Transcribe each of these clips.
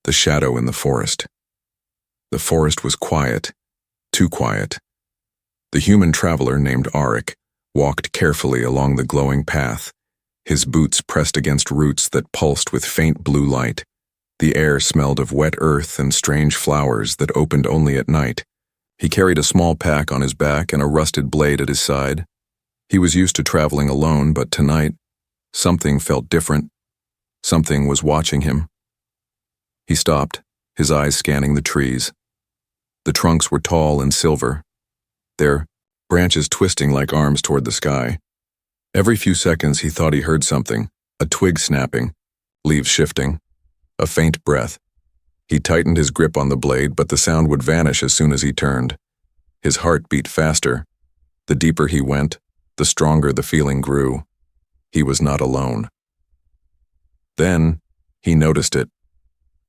The shadow in the forest. The forest was quiet, too quiet. The human traveler named Arik walked carefully along the glowing path, his boots pressed against roots that pulsed with faint blue light. The air smelled of wet earth and strange flowers that opened only at night. He carried a small pack on his back and a rusted blade at his side. He was used to traveling alone, but tonight, something felt different. Something was watching him. He stopped, his eyes scanning the trees. The trunks were tall and silver, their branches twisting like arms toward the sky. Every few seconds he thought he heard something, a twig snapping, leaves shifting, a faint breath. He tightened his grip on the blade, but the sound would vanish as soon as he turned. His heart beat faster. The deeper he went, the stronger the feeling grew. He was not alone. Then, he noticed it.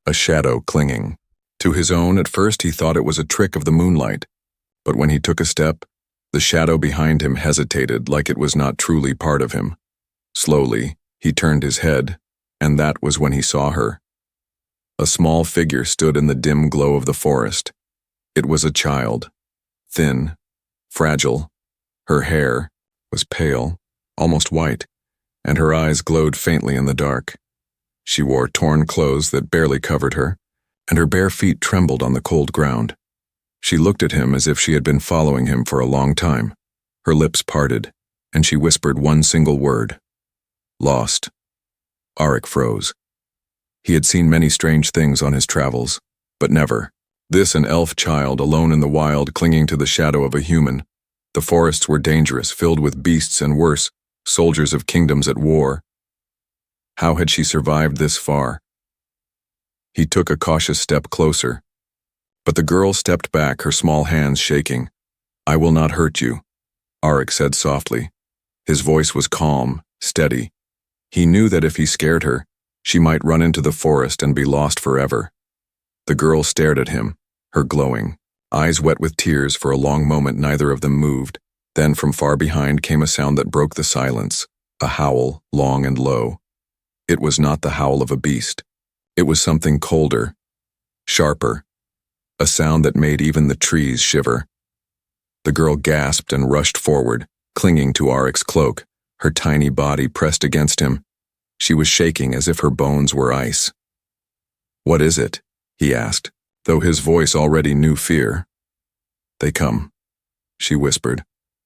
A shadow clinging. To his own, at first he thought it was a trick of the moonlight, but when he took a step, the shadow behind him hesitated like it was not truly part of him. Slowly, he turned his head, and that was when he saw her. A small figure stood in the dim glow of the forest. It was a child, thin, fragile. Her hair was pale, almost white, and her eyes glowed faintly in the dark. She wore torn clothes that barely covered her, and her bare feet trembled on the cold ground. She looked at him as if she had been following him for a long time. Her lips parted, and she whispered one single word. Lost. Arik froze. He had seen many strange things on his travels, but never. This an elf child alone in the wild clinging to the shadow of a human. The forests were dangerous, filled with beasts and worse, soldiers of kingdoms at war. How had she survived this far? He took a cautious step closer. But the girl stepped back, her small hands shaking. I will not hurt you, Arik said softly. His voice was calm, steady. He knew that if he scared her, she might run into the forest and be lost forever. The girl stared at him, her glowing, eyes wet with tears. For a long moment neither of them moved. Then from far behind came a sound that broke the silence, a howl, long and low. It was not the howl of a beast. It was something colder, sharper, a sound that made even the trees shiver. The girl gasped and rushed forward, clinging to Arik's cloak, her tiny body pressed against him. She was shaking as if her bones were ice. What is it? He asked, though his voice already knew fear. They come, she whispered.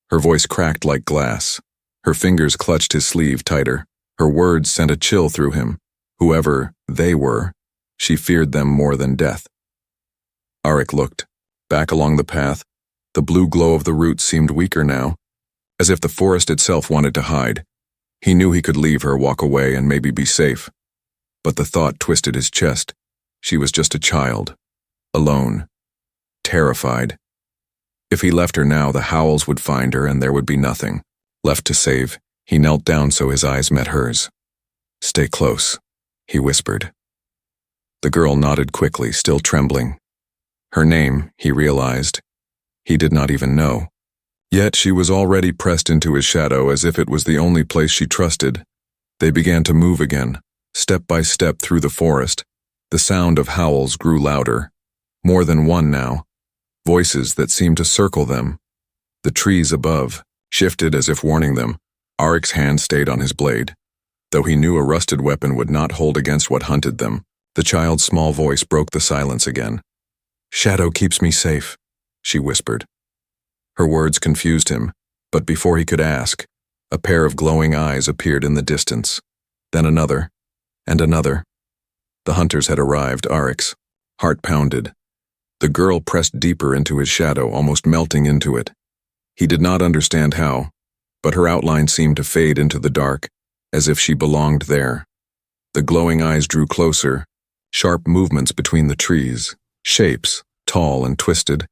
Her voice cracked like glass. Her fingers clutched his sleeve tighter. Her words sent a chill through him. Whoever they were, she feared them more than death. Arik looked. Back along the path, the blue glow of the roots seemed weaker now, as if the forest itself wanted to hide. He knew he could leave her, walk away, and maybe be safe. But the thought twisted his chest. She was just a child, alone, terrified. If he left her now, the howls would find her and there would be nothing left to save. He knelt down so his eyes met hers. Stay close, he whispered. The girl nodded quickly, still trembling. Her name, he realized, he did not even know. Yet she was already pressed into his shadow as if it was the only place she trusted. They began to move again, step by step through the forest. The sound of howls grew louder. More than one now. Voices that seemed to circle them. The trees above shifted as if warning them. Arik's hand stayed on his blade. Though he knew a rusted weapon would not hold against what hunted them, the child's small voice broke the silence again. Shadow keeps me safe, she whispered. Her words confused him, but before he could ask, a pair of glowing eyes appeared in the distance. Then another, and another. The hunters had arrived. Arik's heart pounded. The girl pressed deeper into his shadow, almost melting into it. He did not understand how, but her outline seemed to fade into the dark, as if she belonged there. The glowing eyes drew closer, sharp movements between the trees, shapes, tall and twisted,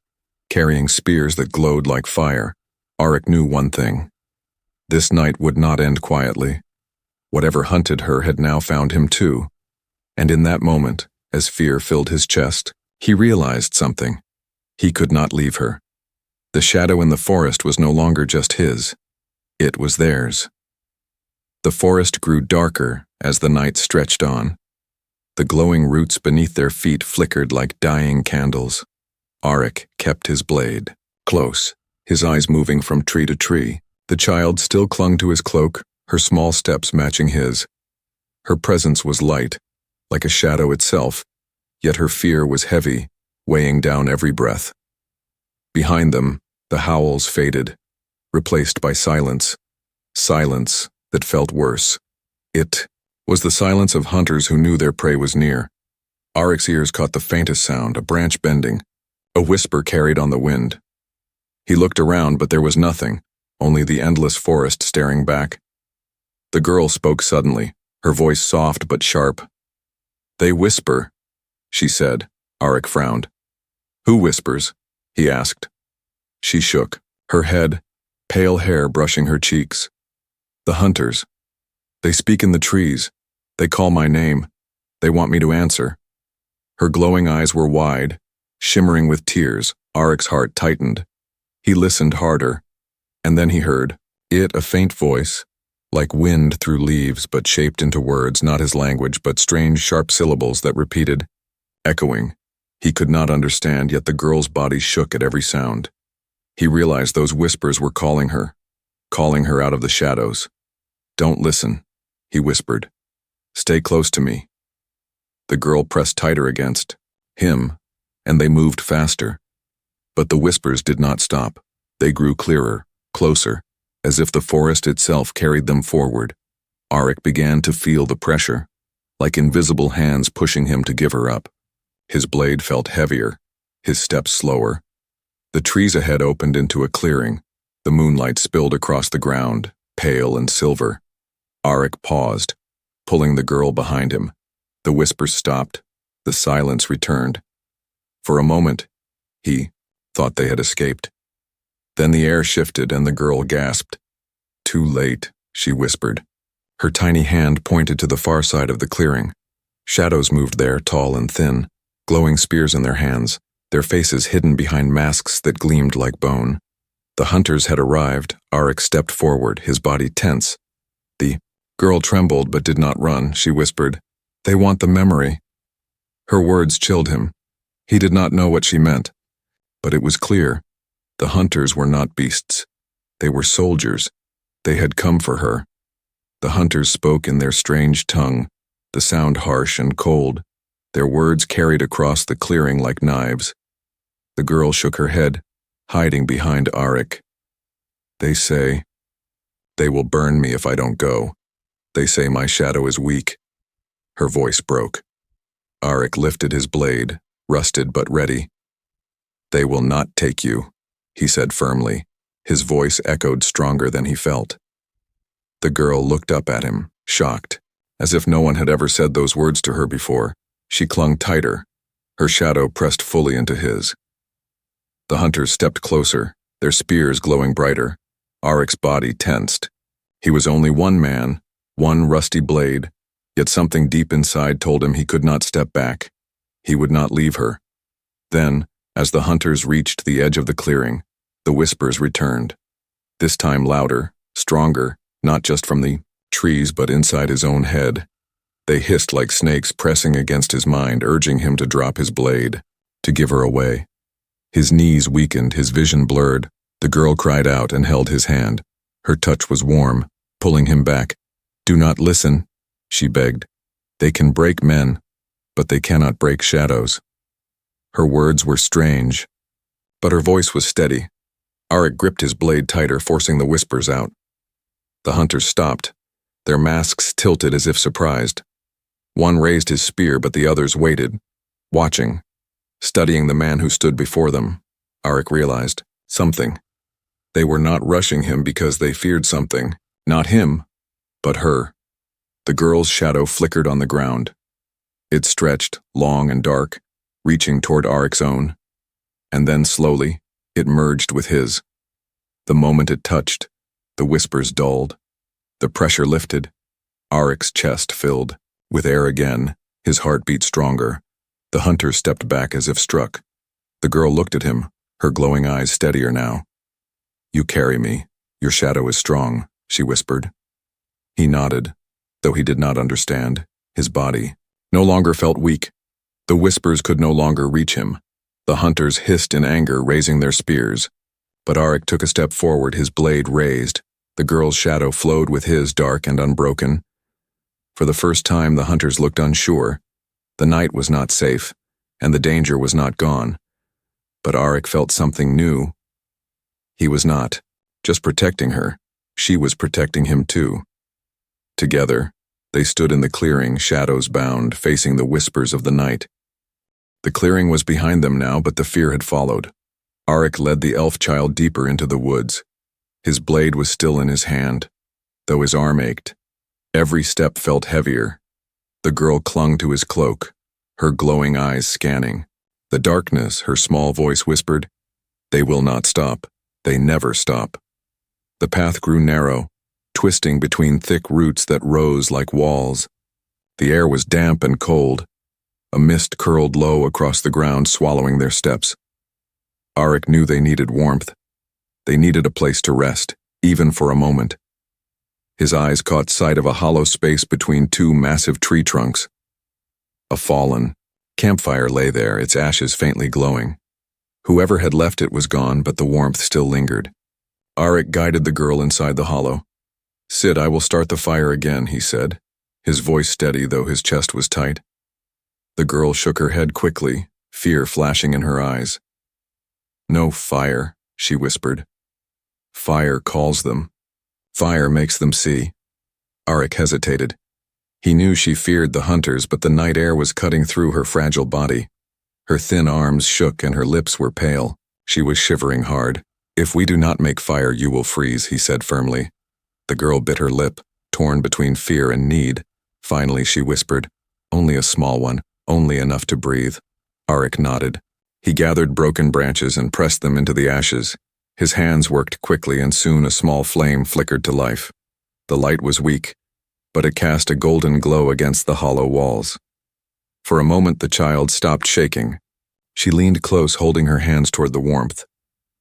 carrying spears that glowed like fire. Arik knew one thing. This night would not end quietly. Whatever hunted her had now found him too. And in that moment, as fear filled his chest, he realized something. He could not leave her. The shadow in the forest was no longer just his. It was theirs. The forest grew darker as the night stretched on. The glowing roots beneath their feet flickered like dying candles. Arik kept his blade close, his eyes moving from tree to tree. The child still clung to his cloak, her small steps matching his. Her presence was light, like a shadow itself, yet her fear was heavy, weighing down every breath. Behind them, the howls faded, replaced by silence. Silence that felt worse. It was the silence of hunters who knew their prey was near. Arik's ears caught the faintest sound, a branch bending, a whisper carried on the wind. He looked around, but there was nothing, only the endless forest staring back. The girl spoke suddenly, her voice soft but sharp. "They whisper," she said. Arik frowned. "Who whispers?" he asked. She shook, her head, pale hair brushing her cheeks. "The hunters. They speak in the trees. They call my name. They want me to answer." Her glowing eyes were wide, shimmering with tears. Arik's heart tightened. He listened harder, and then he heard a faint voice, like wind through leaves but shaped into words, not his language, but strange sharp syllables that repeated, echoing. He could not understand, yet the girl's body shook at every sound. He realized those whispers were calling her out of the shadows. "Don't listen," he whispered. "Stay close to me." The girl pressed tighter against him, and they moved faster. But the whispers did not stop. They grew clearer, closer, as if the forest itself carried them forward. Arik began to feel the pressure, like invisible hands pushing him to give her up. His blade felt heavier, his steps slower. The trees ahead opened into a clearing. The moonlight spilled across the ground, pale and silver. Arik paused, pulling the girl behind him. The whispers stopped. The silence returned. For a moment, he thought they had escaped. Then the air shifted and the girl gasped. "Too late," she whispered. Her tiny hand pointed to the far side of the clearing. Shadows moved there, tall and thin, glowing spears in their hands, their faces hidden behind masks that gleamed like bone. The hunters had arrived. Arik stepped forward, his body tense. The girl trembled but did not run. She whispered, "They want the memory." Her words chilled him. He did not know what she meant. But it was clear. The hunters were not beasts. They were soldiers. They had come for her. The hunters spoke in their strange tongue, the sound harsh and cold. Their words carried across the clearing like knives. The girl shook her head, hiding behind Arik. "They say, they will burn me if I don't go. They say my shadow is weak." Her voice broke. Arik lifted his blade, rusted but ready. "They will not take you," he said firmly. His voice echoed stronger than he felt. The girl looked up at him, shocked, as if no one had ever said those words to her before. She clung tighter, her shadow pressed fully into his. The hunters stepped closer, their spears glowing brighter. Arik's body tensed. He was only one man, one rusty blade, yet something deep inside told him he could not step back. He would not leave her. Then, as the hunters reached the edge of the clearing, the whispers returned. This time louder, stronger, not just from the trees but inside his own head. They hissed like snakes pressing against his mind, urging him to drop his blade, to give her away. His knees weakened, his vision blurred. The girl cried out and held his hand. Her touch was warm, pulling him back. "Do not listen," she begged. "They can break men, but they cannot break shadows." Her words were strange, but her voice was steady. Arik gripped his blade tighter, forcing the whispers out. The hunters stopped, their masks tilted as if surprised. One raised his spear, but the others waited, watching, studying the man who stood before them. Arik realized something. They were not rushing him because they feared something, not him, but her. The girl's shadow flickered on the ground. It stretched, long and dark, reaching toward Arik's own. And then slowly, it merged with his. The moment it touched, the whispers dulled. The pressure lifted. Arik's chest filled with air again, his heart beat stronger. The hunter stepped back as if struck. The girl looked at him, her glowing eyes steadier now. "You carry me. Your shadow is strong," she whispered. He nodded, though he did not understand. His body, no longer felt weak. The whispers could no longer reach him. The hunters hissed in anger, raising their spears. But Arik took a step forward, his blade raised. The girl's shadow flowed with his, dark and unbroken. For the first time, the hunters looked unsure. The night was not safe, and the danger was not gone. But Arik felt something new. He was not just protecting her. She was protecting him too. Together, they stood in the clearing, shadows bound, facing the whispers of the night. The clearing was behind them now, but the fear had followed. Arik led the elf child deeper into the woods. His blade was still in his hand, though his arm ached. Every step felt heavier. The girl clung to his cloak, her glowing eyes scanning. The darkness, her small voice whispered, "They will not stop. They never stop." The path grew narrow, twisting between thick roots that rose like walls. The air was damp and cold. A mist curled low across the ground, swallowing their steps. Arik knew they needed warmth. They needed a place to rest, even for a moment. His eyes caught sight of a hollow space between two massive tree trunks. A fallen campfire lay there, its ashes faintly glowing. Whoever had left it was gone, but the warmth still lingered. Arik guided the girl inside the hollow. "Sit, I will start the fire again," he said, his voice steady though his chest was tight. The girl shook her head quickly, fear flashing in her eyes. "No fire," she whispered. "Fire calls them. Fire makes them see." Arik hesitated. He knew she feared the hunters, but the night air was cutting through her fragile body. Her thin arms shook and her lips were pale. She was shivering hard. "If we do not make fire, you will freeze," he said firmly. The girl bit her lip, torn between fear and need. Finally she whispered, "Only a small one, only enough to breathe." Arik nodded. He gathered broken branches and pressed them into the ashes. His hands worked quickly, and soon a small flame flickered to life. The light was weak, but it cast a golden glow against the hollow walls. For a moment the child stopped shaking. She leaned close, holding her hands toward the warmth.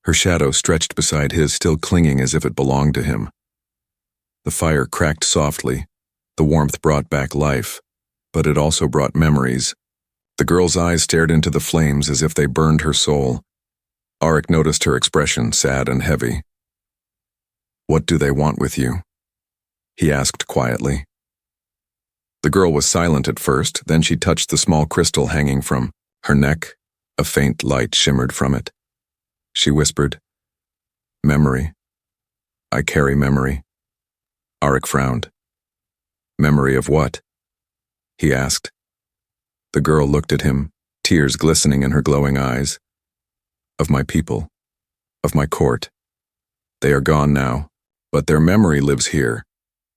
Her shadow stretched beside his, still clinging as if it belonged to him. The fire cracked softly. The warmth brought back life, but it also brought memories. The girl's eyes stared into the flames as if they burned her soul. Arik noticed her expression, sad and heavy. "What do they want with you?" he asked quietly. The girl was silent at first, then she touched the small crystal hanging from her neck. A faint light shimmered from it. She whispered, "Memory. I carry memory." Arik frowned. "Memory of what?" he asked. The girl looked at him, tears glistening in her glowing eyes. "Of my people. Of my court. They are gone now, but their memory lives here.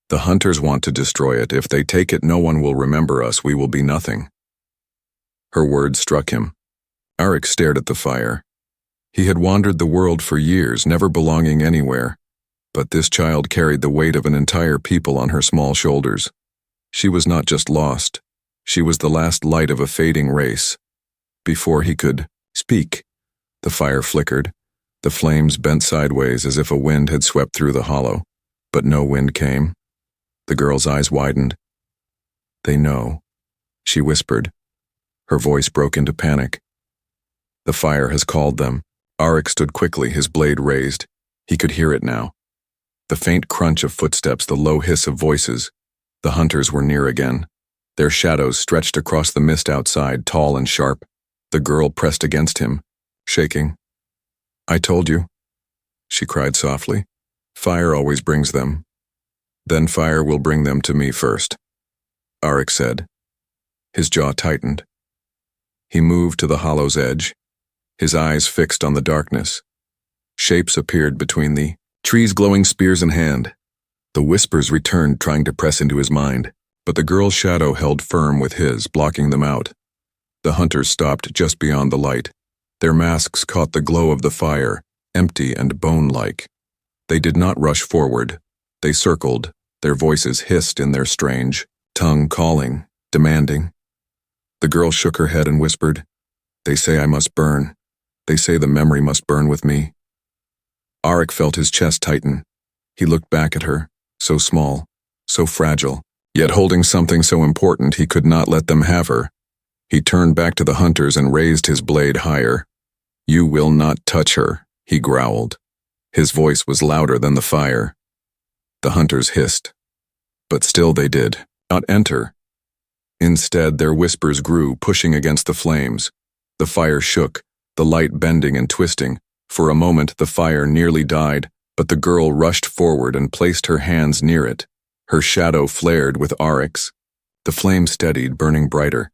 The hunters want to destroy it. If they take it, no one will remember us. We will be nothing." Her words struck him. Arik stared at the fire. He had wandered the world for years, never belonging anywhere. But this child carried the weight of an entire people on her small shoulders. She was not just lost. She was the last light of a fading race. Before he could speak, the fire flickered. The flames bent sideways as if a wind had swept through the hollow. But no wind came. The girl's eyes widened. "They know," she whispered. Her voice broke into panic. "The fire has called them." Arik stood quickly, his blade raised. He could hear it now. The faint crunch of footsteps, the low hiss of voices. The hunters were near again. Their shadows stretched across the mist outside, tall and sharp. The girl pressed against him, shaking. "I told you," she cried softly. "Fire always brings them. Then fire will bring them to me first," Arik said. His jaw tightened. He moved to the hollow's edge, his eyes fixed on the darkness. Shapes appeared between the trees, glowing spears in hand. The whispers returned, trying to press into his mind, but the girl's shadow held firm with his, blocking them out. The hunters stopped just beyond the light. Their masks caught the glow of the fire, empty and bone-like. They did not rush forward. They circled, their voices hissed in their strange tongue, calling, demanding. The girl shook her head and whispered, "They say I must burn. They say the memory must burn with me." Arik felt his chest tighten. He looked back at her, so small, so fragile, Yet holding something so important, he could not let them have her. He turned back to the hunters and raised his blade higher. "You will not touch her," he growled. His voice was louder than the fire. The hunters hissed. But still they did not enter. Instead, their whispers grew, pushing against the flames. The fire shook, the light bending and twisting. For a moment, the fire nearly died, but the girl rushed forward and placed her hands near it. Her shadow flared with Aryx. The flame steadied, burning brighter.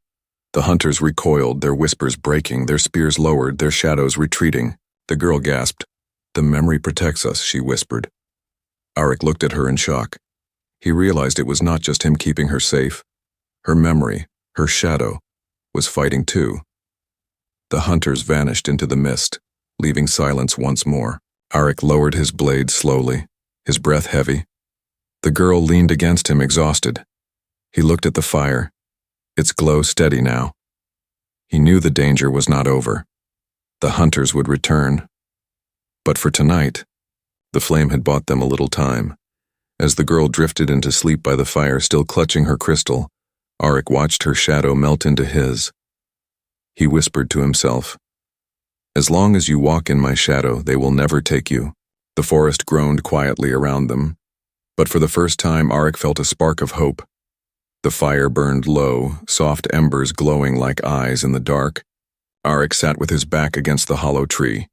The hunters recoiled, their whispers breaking, their spears lowered, their shadows retreating. The girl gasped. "The memory protects us," she whispered. Aryx looked at her in shock. He realized it was not just him keeping her safe. Her memory, her shadow, was fighting too. The hunters vanished into the mist, leaving silence once more. Aryx lowered his blade slowly, his breath heavy. The girl leaned against him, exhausted. He looked at the fire, its glow steady now. He knew the danger was not over. The hunters would return. But for tonight, the flame had bought them a little time. As the girl drifted into sleep by the fire, still clutching her crystal, Aryx watched her shadow melt into his. He whispered to himself, "As long as you walk in my shadow, they will never take you." The forest groaned quietly around them, but for the first time Aryx felt a spark of hope. The fire burned low, soft embers glowing like eyes in the dark. Aryx sat with his back against the hollow tree,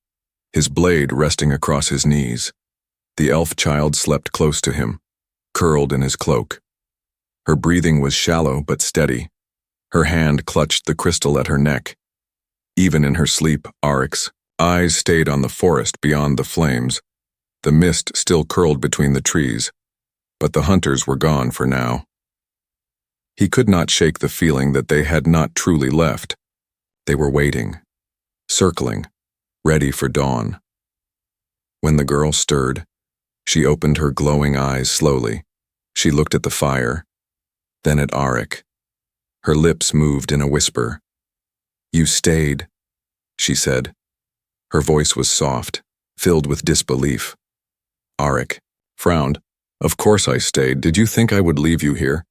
his blade resting across his knees. The elf child slept close to him, curled in his cloak. Her breathing was shallow but steady. Her hand clutched the crystal at her neck. Even in her sleep, Aryx's eyes stayed on the forest beyond the flames. The mist still curled between the trees, but the hunters were gone for now. He could not shake the feeling that they had not truly left. They were waiting, circling, ready for dawn. When the girl stirred, she opened her glowing eyes slowly. She looked at the fire, then at Aryx. Her lips moved in a whisper. "You stayed," she said. Her voice was soft, filled with disbelief. Aryx frowned. "Of course I stayed. Did you think I would leave you here?"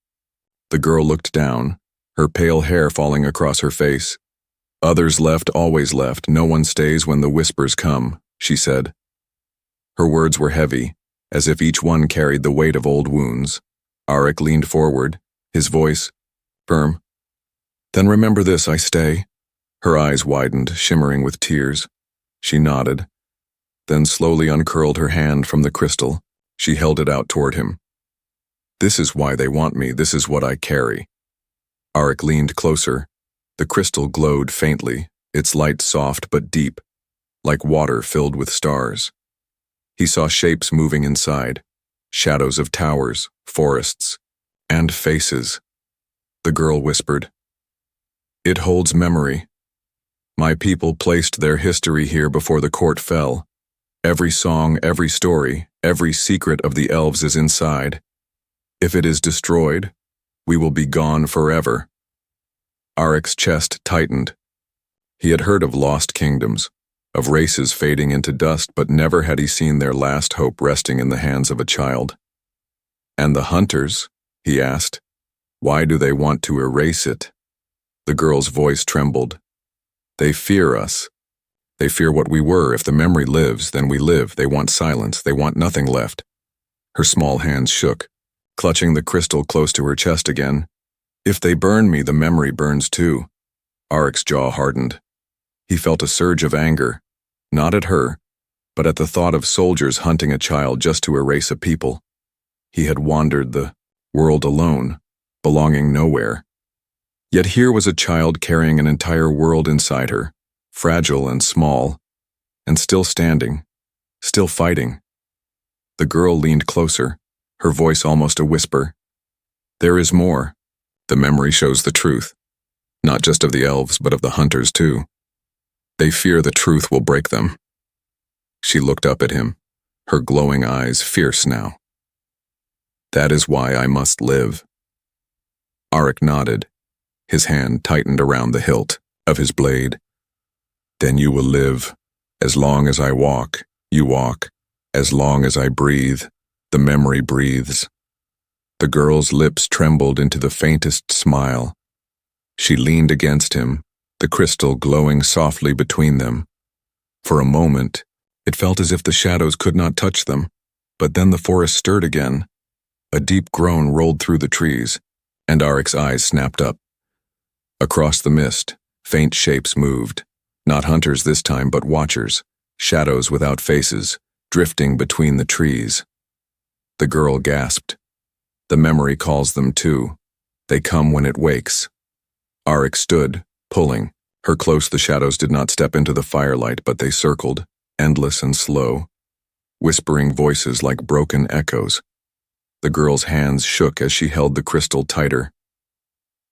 The girl looked down, her pale hair falling across her face. "Others left, always left. No one stays when the whispers come," she said. Her words were heavy, as if each one carried the weight of old wounds. Aryx leaned forward, his voice firm. "Then remember this, I stay." Her eyes widened, shimmering with tears. She nodded, then slowly uncurled her hand from the crystal. She held it out toward him. "This is why they want me. This is what I carry." Aryx leaned closer. The crystal glowed faintly, its light soft but deep, like water filled with stars. He saw shapes moving inside, shadows of towers, forests, and faces. The girl whispered, "It holds memory. My people placed their history here before the court fell. Every song, every story, every secret of the elves is inside. If it is destroyed, we will be gone forever." Aryx's chest tightened. He had heard of lost kingdoms, of races fading into dust, but never had he seen their last hope resting in the hands of a child. "And the hunters?" he asked. "Why do they want to erase it?" The girl's voice trembled. "They fear us. They fear what we were. If the memory lives, then we live. They want silence. They want nothing left." Her small hands shook, clutching the crystal close to her chest again. "If they burn me, the memory burns too." Aryx's jaw hardened. He felt a surge of anger, not at her, but at the thought of soldiers hunting a child just to erase a people. He had wandered the world alone, belonging nowhere. Yet here was a child carrying an entire world inside her, fragile and small, and still standing, still fighting. The girl leaned closer, her voice almost a whisper. "There is more. The memory shows the truth, not just of the elves, but of the hunters too. They fear the truth will break them." She looked up at him, her glowing eyes fierce now. "That is why I must live." Aryx nodded, his hand tightened around the hilt of his blade. "Then you will live. As long as I walk, you walk. As long as I breathe, the memory breathes." The girl's lips trembled into the faintest smile. She leaned against him, the crystal glowing softly between them. For a moment, it felt as if the shadows could not touch them, but then the forest stirred again. A deep groan rolled through the trees, and Arik's eyes snapped up. Across the mist, faint shapes moved, not hunters this time but watchers, shadows without faces, drifting between the trees. The girl gasped. The memory calls them too. They come when it wakes. Arik stood, pulling. Her close the shadows did not step into the firelight, but they circled, endless and slow, whispering voices like broken echoes. The girl's hands shook as she held the crystal tighter.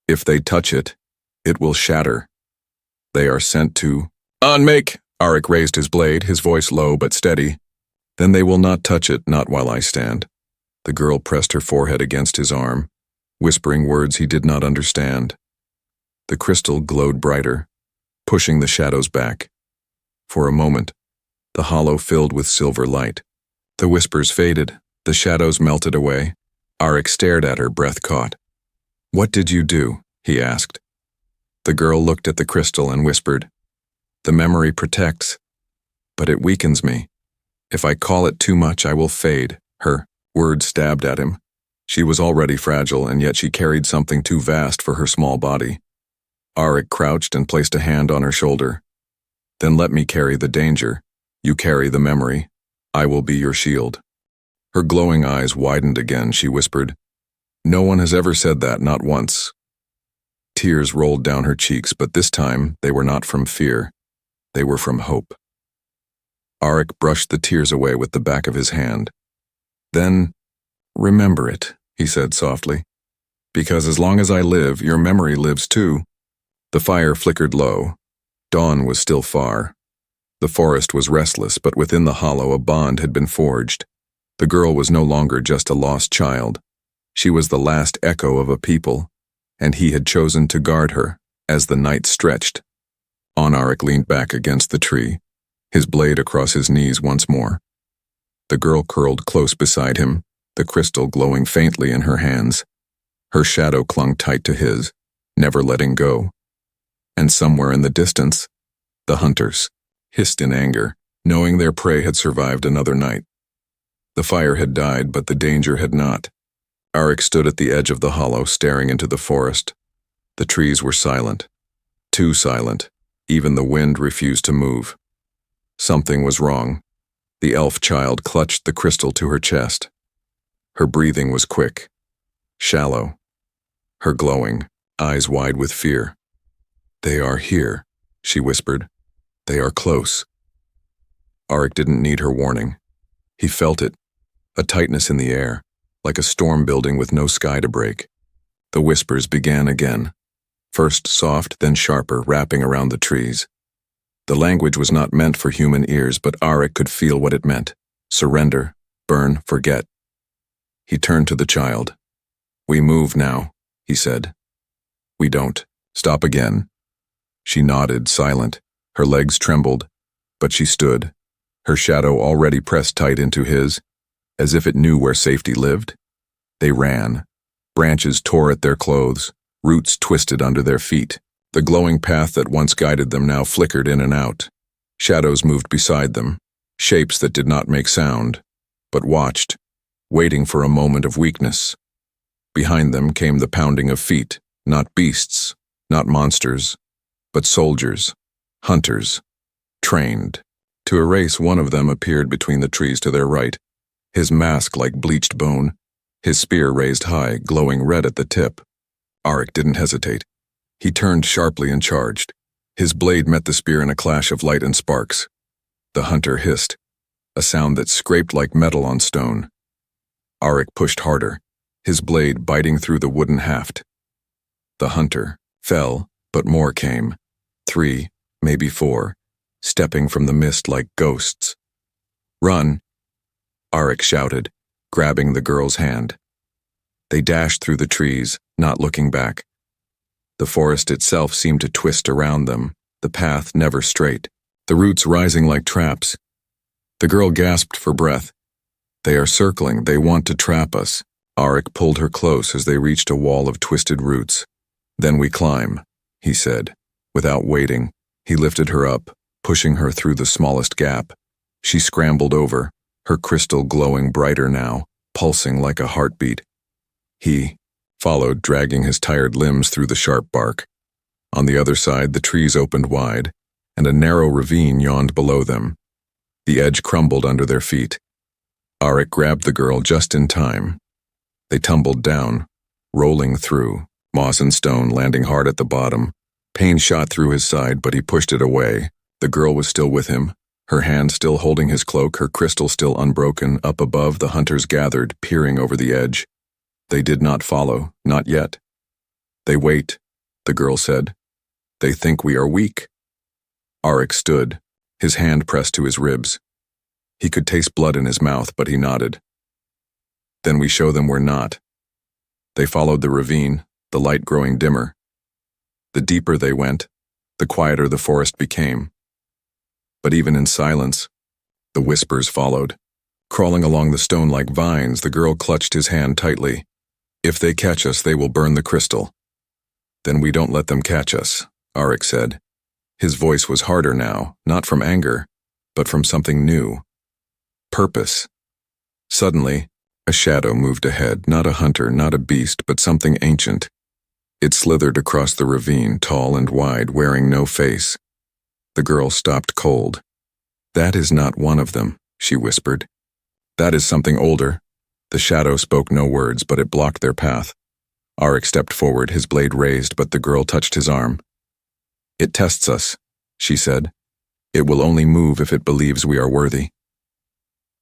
If they touch it, it will shatter. They are sent to... Unmake! Arik raised his blade, his voice low but steady. Then they will not touch it, not while I stand. The girl pressed her forehead against his arm, whispering words he did not understand. The crystal glowed brighter, pushing the shadows back. For a moment, the hollow filled with silver light. The whispers faded, the shadows melted away. Arik stared at her, breath caught. What did you do? He asked. The girl looked at the crystal and whispered, The memory protects, but it weakens me. If I call it too much, I will fade. Her words stabbed at him. She was already fragile, and yet she carried something too vast for her small body. Arik crouched and placed a hand on her shoulder. Then let me carry the danger. You carry the memory. I will be your shield. Her glowing eyes widened again. She whispered, No one has ever said that, not once. Tears rolled down her cheeks, but this time they were not from fear. They were from hope. Arik brushed the tears away with the back of his hand. Then, remember it, he said softly. Because as long as I live, your memory lives too. The fire flickered low. Dawn was still far. The forest was restless, but within the hollow a bond had been forged. The girl was no longer just a lost child. She was the last echo of a people, and he had chosen to guard her as the night stretched. Arik leaned back against the tree, his blade across his knees once more. The girl curled close beside him, the crystal glowing faintly in her hands. Her shadow clung tight to his, never letting go. And somewhere in the distance, the hunters hissed in anger, knowing their prey had survived another night. The fire had died, but the danger had not. Arik stood at the edge of the hollow, staring into the forest. The trees were silent, too silent. Even the wind refused to move. Something was wrong. The elf child clutched the crystal to her chest. Her breathing was quick, shallow. Her glowing, eyes wide with fear. They are here, she whispered. They are close. Arik didn't need her warning. He felt it, a tightness in the air, like a storm building with no sky to break. The whispers began again, first soft, then sharper, wrapping around the trees. The language was not meant for human ears, but Arik could feel what it meant. Surrender, burn, forget. He turned to the child. We move now, he said. We don't. Stop again. She nodded, silent. Her legs trembled, but she stood, her shadow already pressed tight into his, as if it knew where safety lived. They ran. Branches tore at their clothes, roots twisted under their feet. The glowing path that once guided them now flickered in and out. Shadows moved beside them, shapes that did not make sound, but watched, waiting for a moment of weakness. Behind them came the pounding of feet, not beasts, not monsters, but soldiers, hunters, trained. To erase, one of them appeared between the trees to their right, his mask like bleached bone, his spear raised high, glowing red at the tip. Arik didn't hesitate. He turned sharply and charged. His blade met the spear in a clash of light and sparks. The hunter hissed, a sound that scraped like metal on stone. Arik pushed harder, his blade biting through the wooden haft. The hunter fell, but more came. 3, maybe 4, stepping from the mist like ghosts. Run, Arik shouted, grabbing the girl's hand. They dashed through the trees, not looking back. The forest itself seemed to twist around them, the path never straight, the roots rising like traps. The girl gasped for breath. They are circling, they want to trap us. Arik pulled her close as they reached a wall of twisted roots. "Then we climb," he said. Without waiting, he lifted her up, pushing her through the smallest gap. She scrambled over, her crystal glowing brighter now, pulsing like a heartbeat. He followed, dragging his tired limbs through the sharp bark. On the other side, the trees opened wide, and a narrow ravine yawned below them. The edge crumbled under their feet. Arik grabbed the girl just in time. They tumbled down, rolling through, moss and stone landing hard at the bottom. Pain shot through his side, but he pushed it away. The girl was still with him, her hand still holding his cloak, her crystal still unbroken. Up above, the hunters gathered, peering over the edge. They did not follow, not yet. "They wait," the girl said. "They think we are weak." Arik stood, his hand pressed to his ribs. He could taste blood in his mouth, but he nodded. "Then we show them we're not." They followed the ravine, the light growing dimmer. The deeper they went, the quieter the forest became. But even in silence, the whispers followed. Crawling along the stone like vines, the girl clutched his hand tightly. "If they catch us, they will burn the crystal." "Then we don't let them catch us," Arik said. His voice was harder now, not from anger, but from something new. Purpose. Suddenly, a shadow moved ahead, not a hunter, not a beast, but something ancient. It slithered across the ravine, tall and wide, wearing no face. The girl stopped cold. "That is not one of them," she whispered. "That is something older." The shadow spoke no words, but it blocked their path. Arik stepped forward, his blade raised, but the girl touched his arm. "It tests us," she said. "It will only move if it believes we are worthy."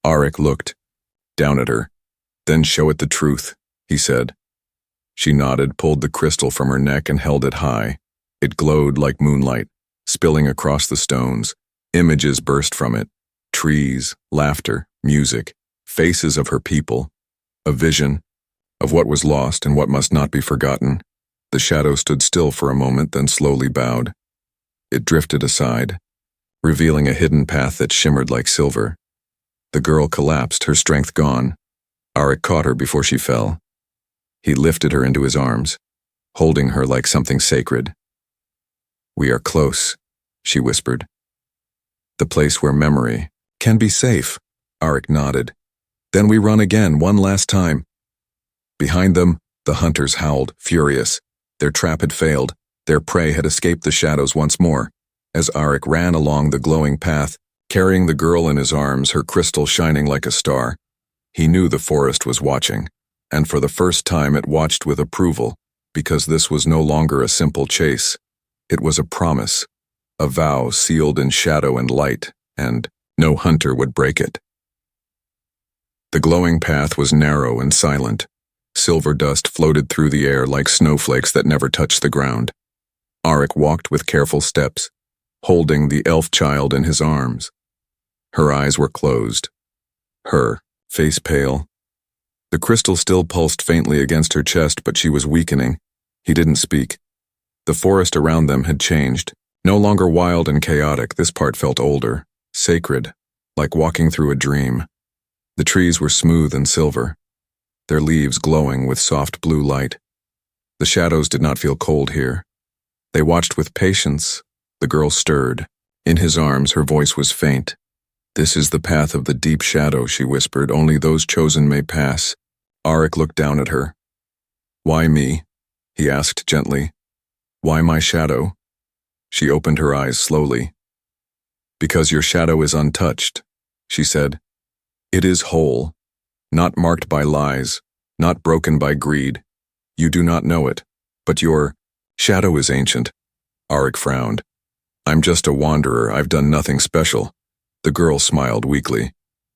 Arik looked down at her. "Then show it the truth," he said. She nodded, pulled the crystal from her neck and held it high. It glowed like moonlight, spilling across the stones. Images burst from it. Trees, laughter, music, faces of her people. A vision of what was lost and what must not be forgotten. The shadow stood still for a moment, then slowly bowed. It drifted aside, revealing a hidden path that shimmered like silver. The girl collapsed, her strength gone. Arik caught her before she fell. He lifted her into his arms, holding her like something sacred. "We are close," she whispered. "The place where memory can be safe." Arik nodded. "Then we run again, one last time." Behind them, the hunters howled, furious. Their trap had failed. Their prey had escaped the shadows once more. As Arik ran along the glowing path, carrying the girl in his arms, her crystal shining like a star, he knew the forest was watching. And for the first time it watched with approval, because this was no longer a simple chase. It was a promise, a vow sealed in shadow and light, and no hunter would break it. The glowing path was narrow and silent. Silver dust floated through the air like snowflakes that never touched the ground. Arik walked with careful steps, holding the elf child in his arms. Her eyes were closed, her face pale. The crystal still pulsed faintly against her chest, but she was weakening. He didn't speak. The forest around them had changed. No longer wild and chaotic, this part felt older, sacred, like walking through a dream. The trees were smooth and silver, their leaves glowing with soft blue light. The shadows did not feel cold here. They watched with patience. The girl stirred. In his arms, her voice was faint. "This is the path of the deep shadow," she whispered. "Only those chosen may pass." Arik looked down at her. "Why me?" he asked gently. "Why my shadow?" She opened her eyes slowly. "Because your shadow is untouched," she said. "It is whole, not marked by lies, not broken by greed. You do not know it, but your shadow is ancient." Arik frowned. "I'm just a wanderer. I've done nothing special." The girl smiled weakly.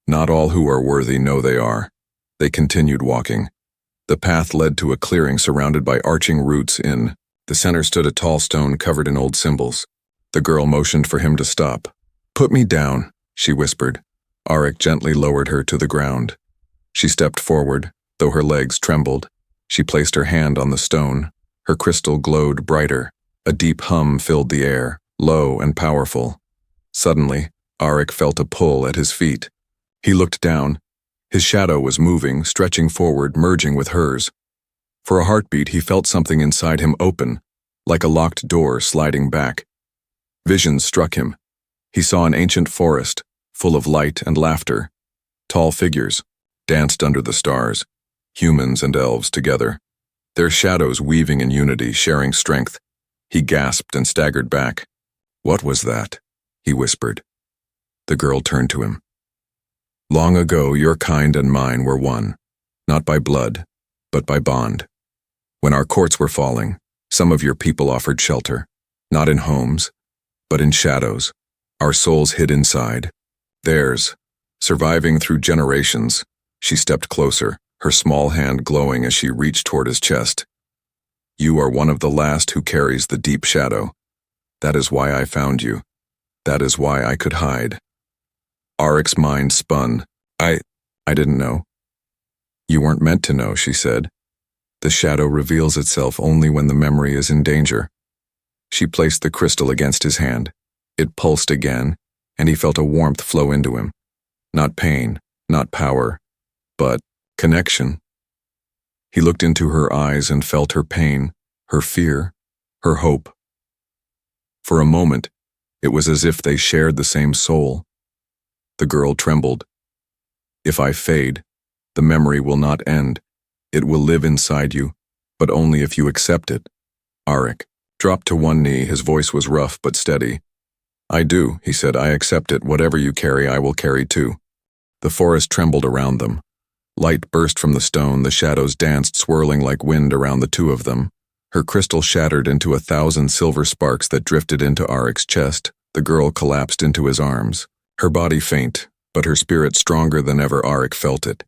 "Not all who are worthy know they are." They continued walking. The path led to a clearing surrounded by arching roots. In the center stood a tall stone covered in old symbols. The girl motioned for him to stop. "Put me down," she whispered. Arik gently lowered her to the ground. She stepped forward, though her legs trembled. She placed her hand on the stone. Her crystal glowed brighter. A deep hum filled the air, low and powerful. Suddenly, Arik felt a pull at his feet. He looked down. His shadow was moving, stretching forward, merging with hers. For a heartbeat, he felt something inside him open, like a locked door sliding back. Visions struck him. He saw an ancient forest, full of light and laughter. Tall figures danced under the stars, humans and elves together, their shadows weaving in unity, sharing strength. He gasped and staggered back. "What was that?" he whispered. The girl turned to him. "Long ago, your kind and mine were one, not by blood, but by bond. When our courts were falling, some of your people offered shelter, not in homes, but in shadows. Our souls hid inside. Theirs, surviving through generations." She stepped closer, her small hand glowing as she reached toward his chest. "You are one of the last who carries the deep shadow. That is why I found you. That is why I could hide." Arik's mind spun. I didn't know." "You weren't meant to know," she said. "The shadow reveals itself only when the memory is in danger." She placed the crystal against his hand. It pulsed again, and he felt a warmth flow into him. Not pain, not power, but connection. He looked into her eyes and felt her pain, her fear, her hope. For a moment, it was as if they shared the same soul. The girl trembled. "If I fade, the memory will not end. It will live inside you, but only if you accept it." Arik dropped to one knee, his voice was rough but steady. "I do," he said. "I accept it. Whatever you carry, I will carry too." The forest trembled around them. Light burst from the stone, the shadows danced, swirling like wind around the two of them. Her crystal shattered into 1,000 silver sparks that drifted into Arik's chest. The girl collapsed into his arms. Her body faint, but her spirit stronger than ever. Arik felt it.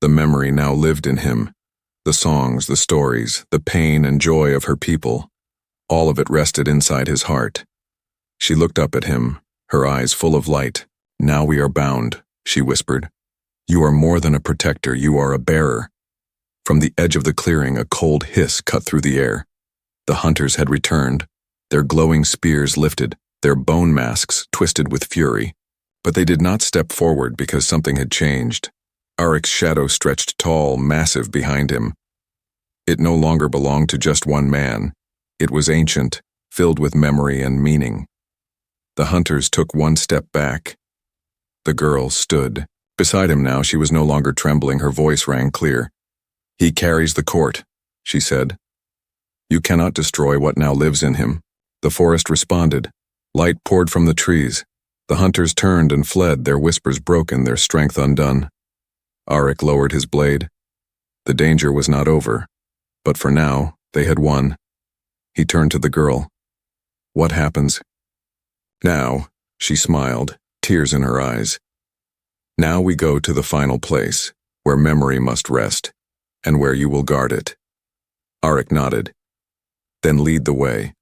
The memory now lived in him. The songs, the stories, the pain and joy of her people. All of it rested inside his heart. She looked up at him, her eyes full of light. "Now we are bound," she whispered. "You are more than a protector, you are a bearer." From the edge of the clearing, a cold hiss cut through the air. The hunters had returned, their glowing spears lifted, their bone masks twisted with fury. But they did not step forward because something had changed. Arik's shadow stretched tall, massive behind him. It no longer belonged to just one man. It was ancient, filled with memory and meaning. The hunters took one step back. The girl stood. Beside him now, she was no longer trembling, her voice rang clear. "He carries the court," she said. "You cannot destroy what now lives in him." The forest responded. Light poured from the trees. The hunters turned and fled, their whispers broken, their strength undone. Arik lowered his blade. The danger was not over, but for now, they had won. He turned to the girl. "What happens?" "Now," she smiled, tears in her eyes. "Now we go to the final place, where memory must rest, and where you will guard it." Arik nodded. "Then lead the way."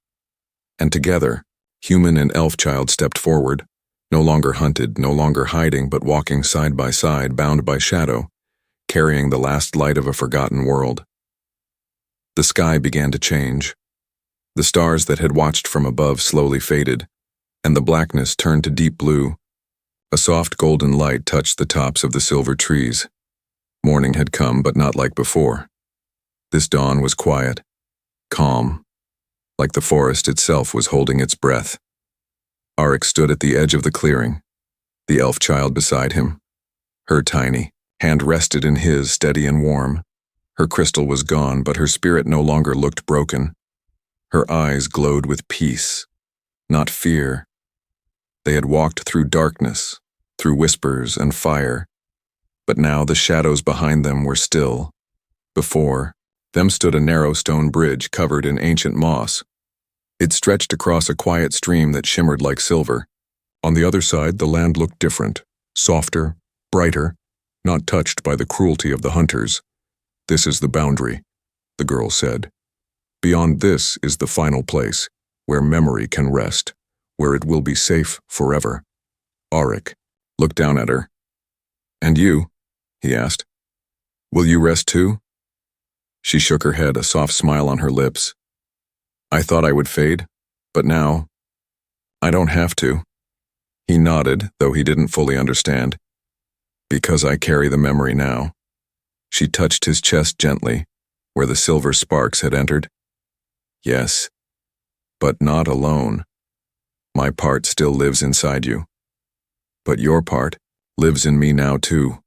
And together, human and elf child stepped forward, no longer hunted, no longer hiding, but walking side by side, bound by shadow, carrying the last light of a forgotten world. The sky began to change. The stars that had watched from above slowly faded, and the blackness turned to deep blue. A soft golden light touched the tops of the silver trees. Morning had come, but not like before. This dawn was quiet, calm, like the forest itself was holding its breath. Arik stood at the edge of the clearing, the elf child beside him. Her tiny hand rested in his, steady and warm. Her crystal was gone, but her spirit no longer looked broken. Her eyes glowed with peace, not fear. They had walked through darkness, through whispers and fire, but now the shadows behind them were still. Before them stood a narrow stone bridge covered in ancient moss. It stretched across a quiet stream that shimmered like silver. On the other side, the land looked different, softer, brighter, not touched by the cruelty of the hunters. "This is the boundary," the girl said. "Beyond this is the final place, where memory can rest, where it will be safe forever." Arik looked down at her. "And you?" he asked. "Will you rest too?" She shook her head, a soft smile on her lips. "I thought I would fade, but now, I don't have to." He nodded, though he didn't fully understand. Because I carry the memory now. She touched his chest gently, where the silver sparks had entered. Yes, but not alone. My part still lives inside you. But your part lives in me now too.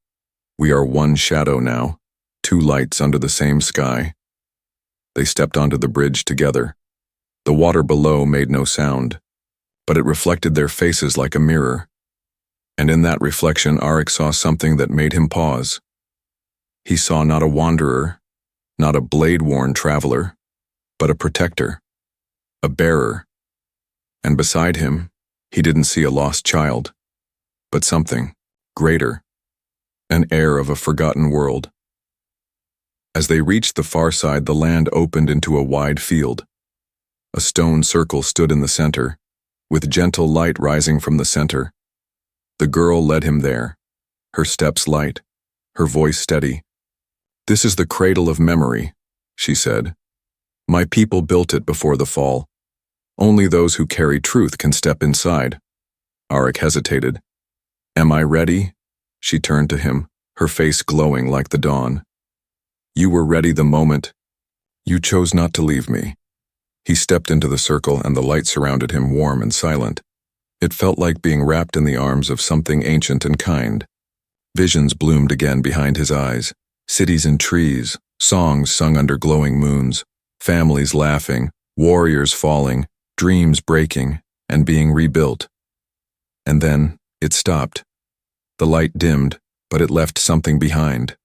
We are one shadow now, two lights under the same sky. They stepped onto the bridge together. The water below made no sound, but it reflected their faces like a mirror. And in that reflection, Arik saw something that made him pause. He saw not a wanderer, not a blade-worn traveler, but a protector, a bearer. And beside him, he didn't see a lost child, but something greater, an heir of a forgotten world. As they reached the far side, the land opened into a wide field. A stone circle stood in the center, with gentle light rising from the center. The girl led him there, her steps light, her voice steady. This is the cradle of memory, she said. My people built it before the fall. Only those who carry truth can step inside. Arik hesitated. Am I ready? She turned to him, her face glowing like the dawn. You were ready the moment. You chose not to leave me. He stepped into the circle and the light surrounded him, warm and silent. It felt like being wrapped in the arms of something ancient and kind. Visions bloomed again behind his eyes. Cities and trees, songs sung under glowing moons, families laughing, warriors falling, dreams breaking and being rebuilt. And then it stopped. The light dimmed, but it left something behind.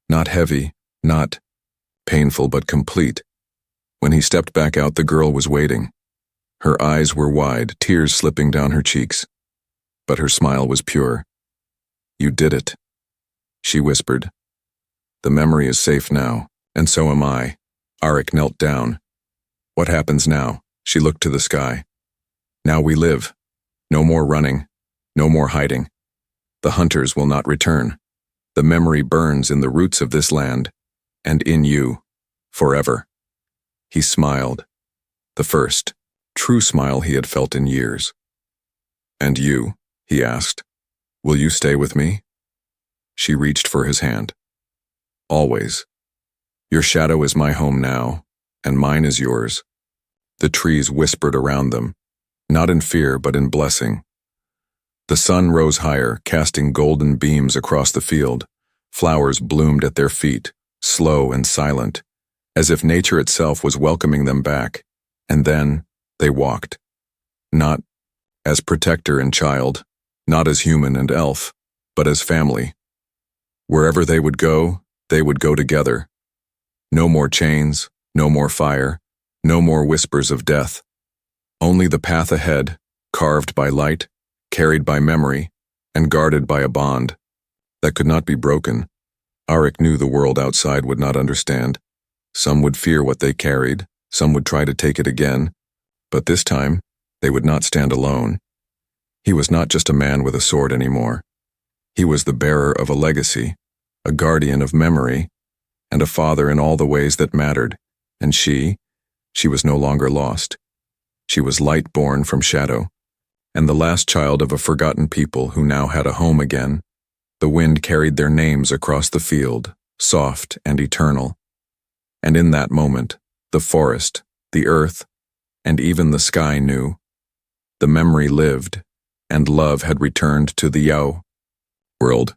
Not heavy, not painful, but complete. When he stepped back out, the girl was waiting. Her eyes were wide, tears slipping down her cheeks. But her smile was pure. You did it, she whispered. The memory is safe now, and so am I. Arik knelt down. What happens now? She looked to the sky. Now we live. No more running. No more hiding. The hunters will not return. The memory burns in the roots of this land, and in you, forever. He smiled. The first, true smile he had felt in years. And you, he asked, will you stay with me? She reached for his hand. Always. Your shadow is my home now, and mine is yours. The trees whispered around them, not in fear but in blessing. The sun rose higher, casting golden beams across the field. Flowers bloomed at their feet, slow and silent, as if nature itself was welcoming them back. And then they walked. Not as protector and child, not as human and elf, but as family. Wherever they would go together. No more chains, no more fire, no more whispers of death. Only the path ahead, carved by light, carried by memory, and guarded by a bond that could not be broken. Arik knew the world outside would not understand. Some would fear what they carried, some would try to take it again, but this time, they would not stand alone. He was not just a man with a sword anymore. He was the bearer of a legacy, a guardian of memory, and a father in all the ways that mattered. And she was no longer lost. She was light born from shadow, and the last child of a forgotten people who now had a home again. The wind carried their names across the field, soft and eternal. And in that moment, the forest, the earth, and even the sky knew. The memory lived, and love had returned to the Yao world.